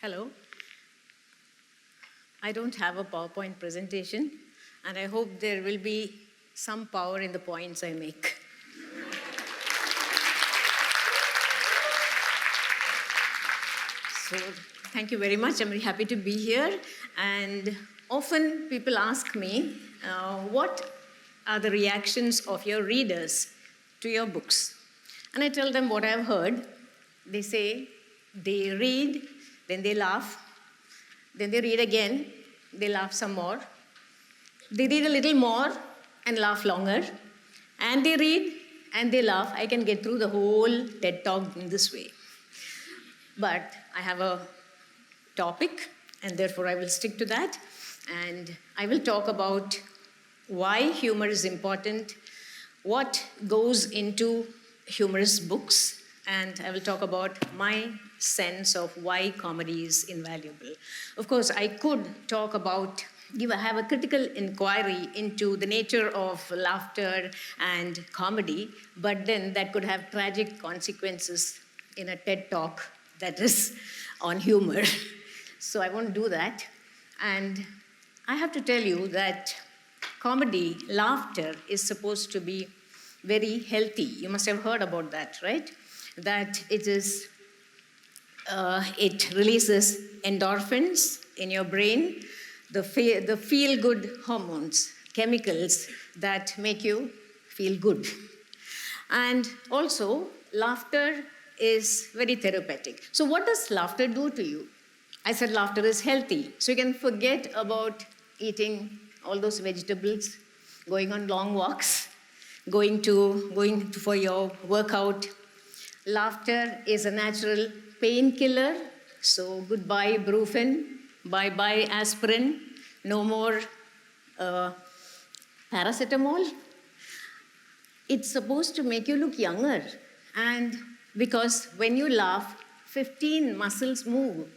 Hello. I don't have a PowerPoint presentation, and I hope there will be some power in the points I make. So, thank you very much. I'm very happy to be here. And often people ask me, what are the reactions of your readers to your books? And I tell them what I've heard. They say they read, then they laugh, then they read again, they laugh some more. They read a little more and laugh longer. And they read and they laugh. I can get through the whole TED Talk in this way. But I have a topic, and therefore I will stick to that. And I will talk about why humor is important, what goes into humorous books, and I will talk about my sense of why comedy is invaluable. Of course, I could talk about, have a critical inquiry into the nature of laughter and comedy, but then that could have tragic consequences in a TED Talk that is on humor. So I won't do that. And I have to tell you that comedy, laughter, is supposed to be very healthy. You must have heard about that, right? That it releases endorphins in your brain, the feel-good hormones, chemicals that make you feel good. And also, laughter is very therapeutic. So what does laughter do to you? I said laughter is healthy. So you can forget about eating all those vegetables, going on long walks, going for your workout. Laughter is a natural painkiller. So goodbye Brufen, bye-bye aspirin, no more paracetamol. It's supposed to make you look younger. And because when you laugh, 15 muscles move,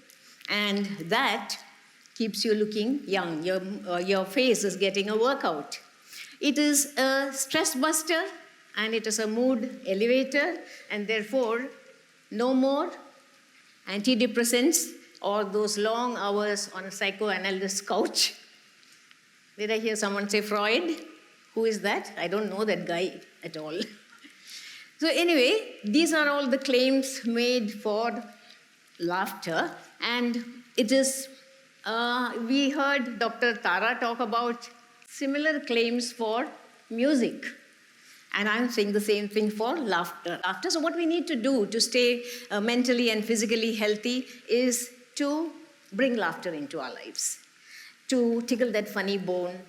and that keeps you looking young. Your face is getting a workout. It is a stress buster, and it is a mood elevator, and therefore, no more antidepressants or those long hours on a psychoanalyst couch. Did I hear someone say Freud? Who is that? I don't know that guy at all. So anyway, these are all the claims made for laughter, and it is, we heard Dr. Tara talk about similar claims for music, and I'm saying the same thing for laughter. So what we need to do to stay mentally and physically healthy is to bring laughter into our lives, to tickle that funny bone,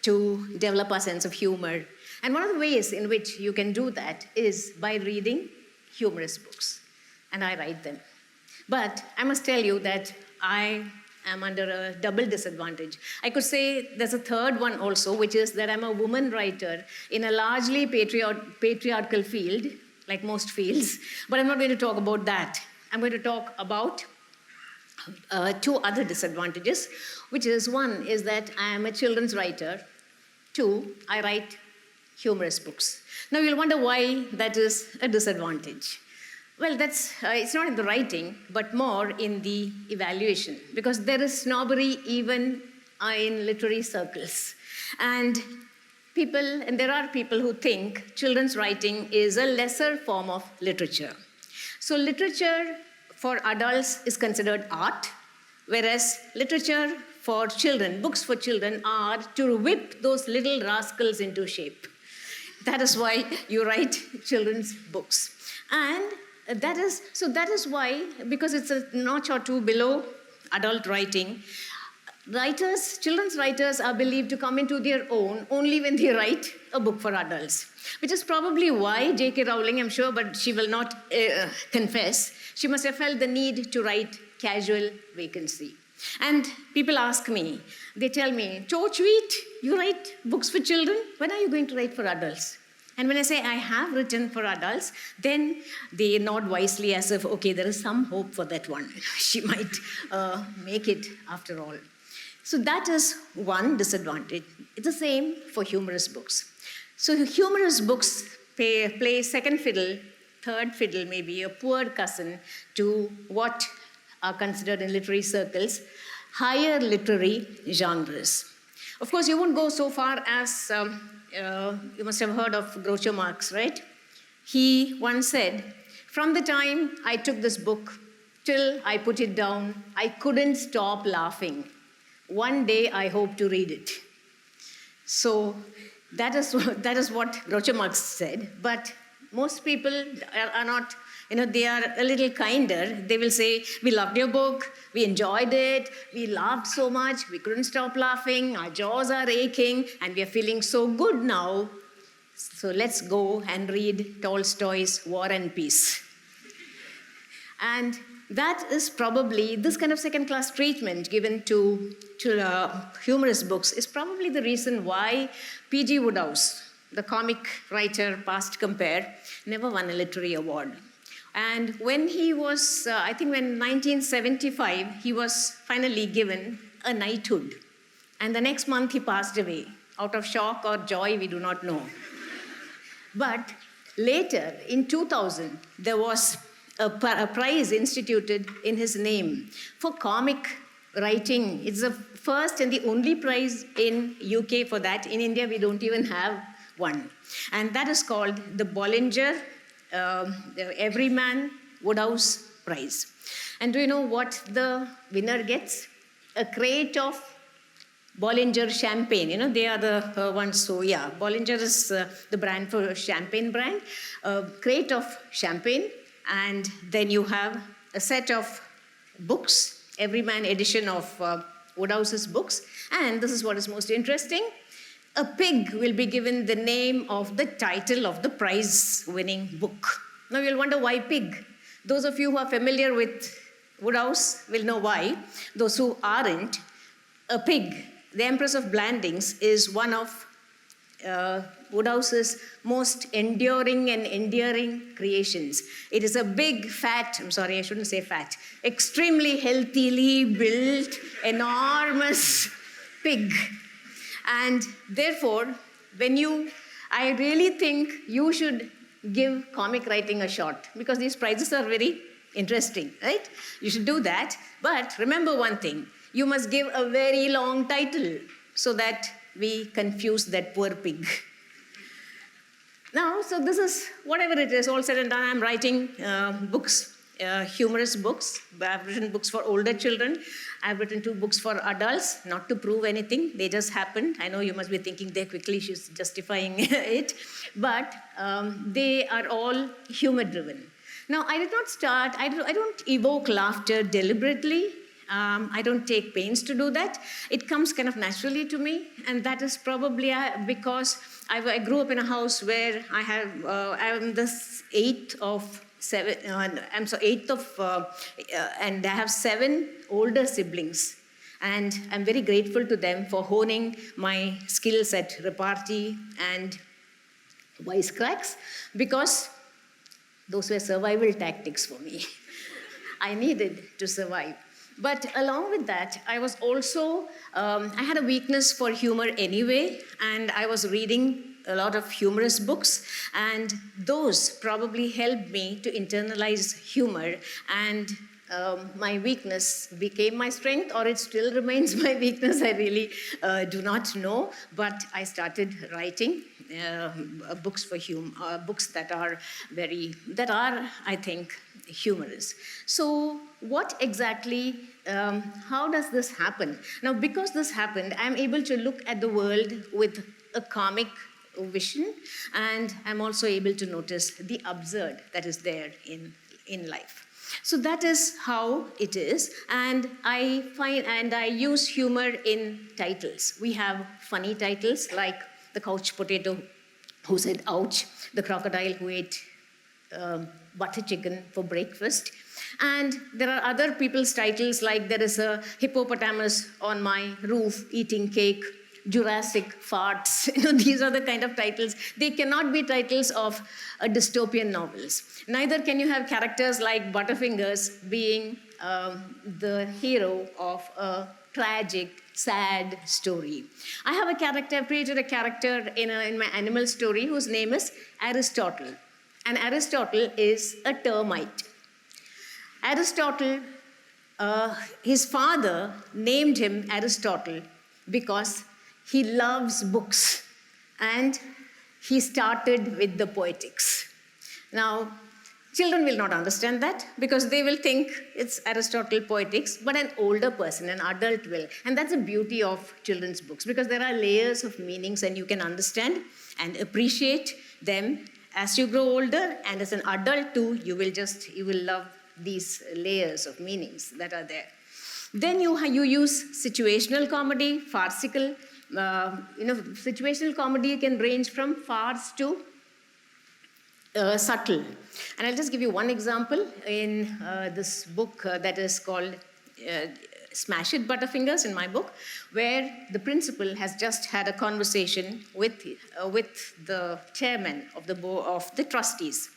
to develop a sense of humor. And one of the ways in which you can do that is by reading humorous books. And I write them. But I must tell you that I am under a double disadvantage. I could say there's a third one also, which is that I'm a woman writer in a largely patriarchal field, like most fields. But I'm not going to talk about that. I'm going to talk about two other disadvantages, which is one is that I am a children's writer. Two, I write humorous books. Now you'll wonder why that is a disadvantage. Well, it's not in the writing, but more in the evaluation, because there is snobbery even in literary circles. And there are people who think children's writing is a lesser form of literature. So literature for adults is considered art, whereas literature for children, books for children, are to whip those little rascals into shape. That is why you write children's books. And that is why, because it's a notch or two below adult writing, children's writers are believed to come into their own only when they write a book for adults, which is probably why J.K. Rowling, I'm sure, but she will not confess, she must have felt the need to write Casual Vacancy. And people ask me, they tell me, "Jo Tweet, you write books for children? When are you going to write for adults?" And when I say I have written for adults, then they nod wisely as if, okay, there is some hope for that one. She might make it after all. So that is one disadvantage. It's the same for humorous books. So humorous books play second fiddle, third fiddle, maybe a poor cousin to what are considered in literary circles higher literary genres. Of course, you won't go so far as you must have heard of Groucho Marx, right? He once said, "From the time I took this book till I put it down, I couldn't stop laughing. One day I hope to read it." So that is what Groucho Marx said. But most people are not, they are a little kinder. They will say, "We loved your book, we enjoyed it, we laughed so much, we couldn't stop laughing, our jaws are aching, and we are feeling so good now. So let's go and read Tolstoy's War and Peace." And that is probably, this kind of second-class treatment given to humorous books is probably the reason why P.G. Wodehouse, the comic writer past compare, never won a literary award. And when he was, I think when 1975, he was finally given a knighthood. And the next month he passed away. Out of shock or joy, we do not know. But later, in 2000, there was a prize instituted in his name for comic writing. It's the first and the only prize in UK for that. In India, we don't even have one. And that is called the Bollinger Everyman Wodehouse Prize. And do you know what the winner gets? A crate of Bollinger champagne. They are the ones. So yeah, Bollinger is the brand for champagne brand. A crate of champagne, and then you have a set of books, Everyman edition of Wodehouse's books. And this is what is most interesting. A pig will be given the name of the title of the prize-winning book. Now you'll wonder why pig. Those of you who are familiar with Wodehouse will know why. Those who aren't, a pig, the Empress of Blandings, is one of Wodehouse's most enduring and endearing creations. It is a big, fat, I'm sorry, I shouldn't say fat, extremely healthily built, enormous pig. And therefore, I really think you should give comic writing a shot, because these prizes are very interesting, right? You should do that. But remember one thing, you must give a very long title so that we confuse that poor pig. Now, so this is, whatever it is, all said and done, I'm writing books, humorous books. I've written books for older children. I've written 2 books for adults, not to prove anything. They just happened. I know you must be thinking there quickly, she's justifying it. But they are all humor-driven. Now, I did not start, I don't evoke laughter deliberately. I don't take pains to do that. It comes kind of naturally to me, and that is probably because I grew up in a house where I'm the eighth of, and I have 7 older siblings. And I'm very grateful to them for honing my skills at repartee and wisecracks, because those were survival tactics for me. I needed to survive. But along with that, I was also, I had a weakness for humor anyway, and I was reading a lot of humorous books, and those probably helped me to internalize humor, and my weakness became my strength, or it still remains my weakness. I really do not know, but I started writing books for books that are I think, humorous. So what exactly, how does this happen? Now, because this happened, I'm able to look at the world with a comic vision, and I'm also able to notice the absurd that is there in life. So that is how it is, and I use humor in titles. We have funny titles like the couch potato who said ouch, the crocodile who ate butter chicken for breakfast. And there are other people's titles, like there is a hippopotamus on my roof eating cake, Jurassic farts. These are the kind of titles. They cannot be titles of dystopian novels. Neither can you have characters like Butterfingers being the hero of a tragic, sad story. I have a character, I've created a character in my animal story whose name is Aristotle. And Aristotle is a termite. Aristotle his father named him Aristotle because he loves books and he started with the Poetics. Now, children will not understand that because they will think it's Aristotle Poetics, but an older person, an adult will. And that's the beauty of children's books because there are layers of meanings and you can understand and appreciate them as you grow older, and as an adult too, you will love these layers of meanings that are there. Then you use situational comedy, farcical. Situational comedy can range from farce to subtle. And I'll just give you one example in this book that is called Smash It, Butterfingers, in my book, where the principal has just had a conversation with the chairman of the trustees.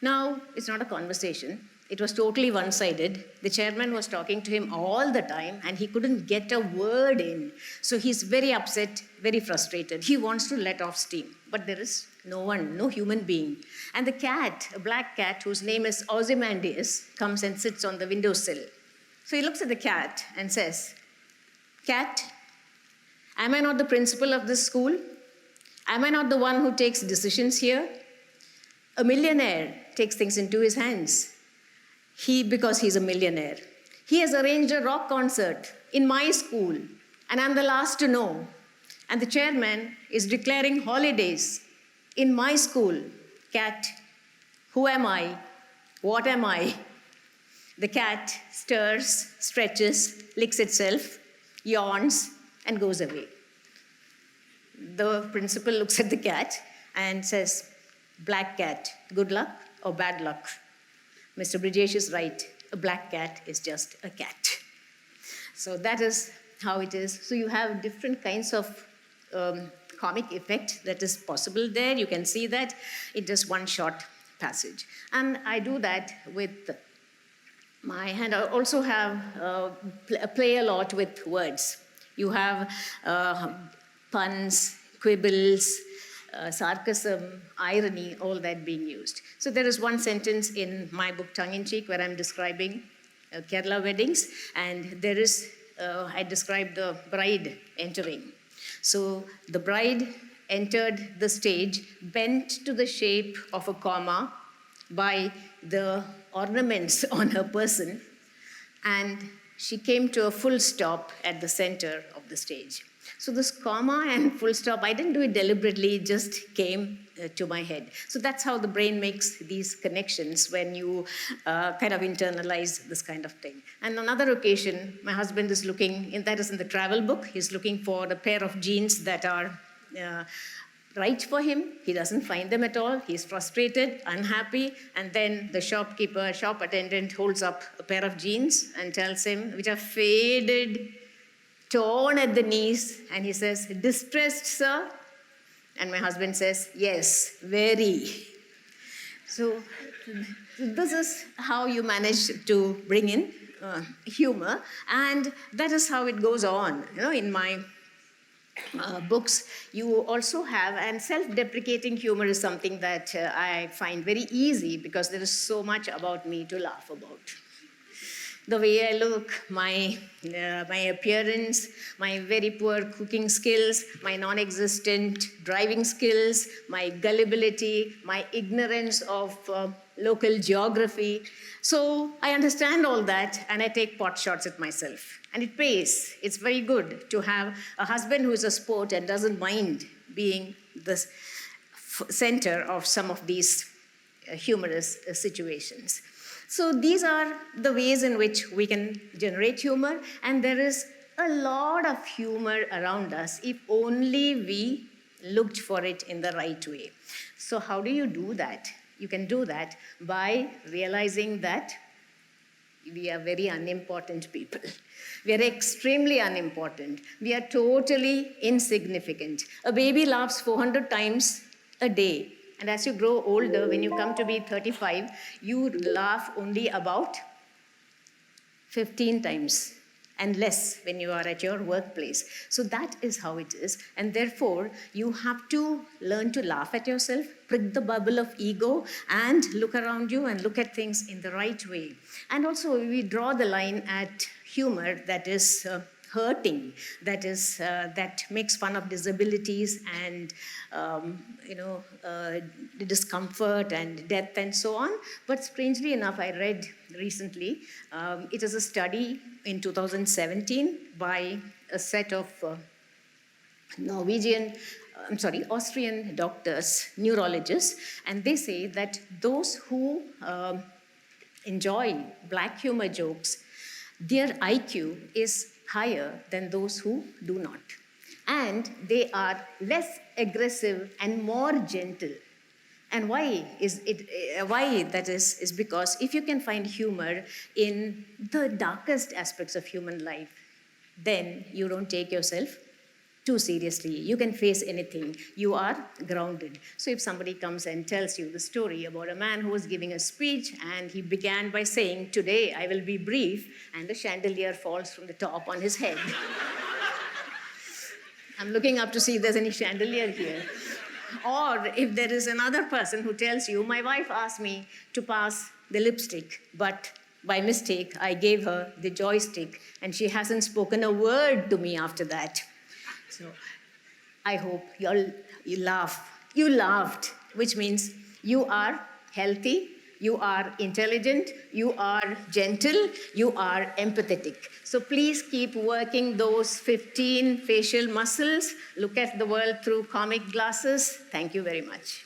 Now, it's not a conversation. It was totally one-sided. The chairman was talking to him all the time, and he couldn't get a word in. So he's very upset, very frustrated. He wants to let off steam, but there is no one, no human being. And the cat, a black cat whose name is Ozymandias, comes and sits on the windowsill. So he looks at the cat and says, "Cat, am I not the principal of this school? Am I not the one who takes decisions here? A millionaire takes things into his hands. Because he's a millionaire. He has arranged a rock concert in my school, and I'm the last to know. And the chairman is declaring holidays in my school. Cat, who am I? What am I?" The cat stirs, stretches, licks itself, yawns, and goes away. The principal looks at the cat and says, "Black cat, good luck or bad luck?" Mr. Brijesh is right. A black cat is just a cat. So that is how it is. So you have different kinds of comic effect that is possible there. You can see that in just one short passage. And I do that with my hand. I also have play a lot with words. You have puns, quibbles, sarcasm, irony, all that being used. So there is one sentence in my book, Tongue in Cheek, where I'm describing Kerala weddings, and there is, I describe the bride entering. So the bride entered the stage, bent to the shape of a comma by the ornaments on her person, and she came to a full stop at the center of the stage. So this comma and full stop, I didn't do it deliberately, it just came to my head. So that's how the brain makes these connections when you kind of internalize this kind of thing. And on another occasion, my husband is looking, that is in the travel book, he's looking for a pair of jeans that are right for him. He doesn't find them at all. He's frustrated, unhappy, and then the shop attendant holds up a pair of jeans and tells him, which are faded, torn at the knees, and he says, "Distressed, sir?" And my husband says, "Yes, very." So this is how you manage to bring in humor, and that is how it goes on. In my books, you also have, and self-deprecating humor is something that I find very easy because there is so much about me to laugh about. The way I look, my appearance, my very poor cooking skills, my non-existent driving skills, my gullibility, my ignorance of local geography. So I understand all that, and I take pot shots at myself. And it pays. It's very good to have a husband who is a sport and doesn't mind being the center of some of these humorous situations. So these are the ways in which we can generate humor, and there is a lot of humor around us if only we looked for it in the right way. So how do you do that? You can do that by realizing that we are very unimportant people. We are extremely unimportant. We are totally insignificant. A baby laughs 400 times a day. And as you grow older, when you come to be 35, you laugh only about 15 times and less when you are at your workplace. So that is how it is. And therefore, you have to learn to laugh at yourself, prick the bubble of ego, and look around you and look at things in the right way. And also, we draw the line at humor that is hurting, that makes fun of disabilities and discomfort and death and so on. But strangely enough, I read recently, it is a study in 2017 by a set of Austrian doctors, neurologists, and they say that those who enjoy black humor jokes, their IQ is higher than those who do not. And they are less aggressive and more gentle. And why that is because if you can find humor in the darkest aspects of human life, then you don't take yourself too seriously. You can face anything. You are grounded. So if somebody comes and tells you the story about a man who was giving a speech and he began by saying, "Today I will be brief," and the chandelier falls from the top on his head. I'm looking up to see if there's any chandelier here. Or if there is another person who tells you, "My wife asked me to pass the lipstick, but by mistake I gave her the joystick and she hasn't spoken a word to me after that." So I hope you laugh. You laughed, which means you are healthy, you are intelligent, you are gentle, you are empathetic. So please keep working those 15 facial muscles. Look at the world through comic glasses. Thank you very much.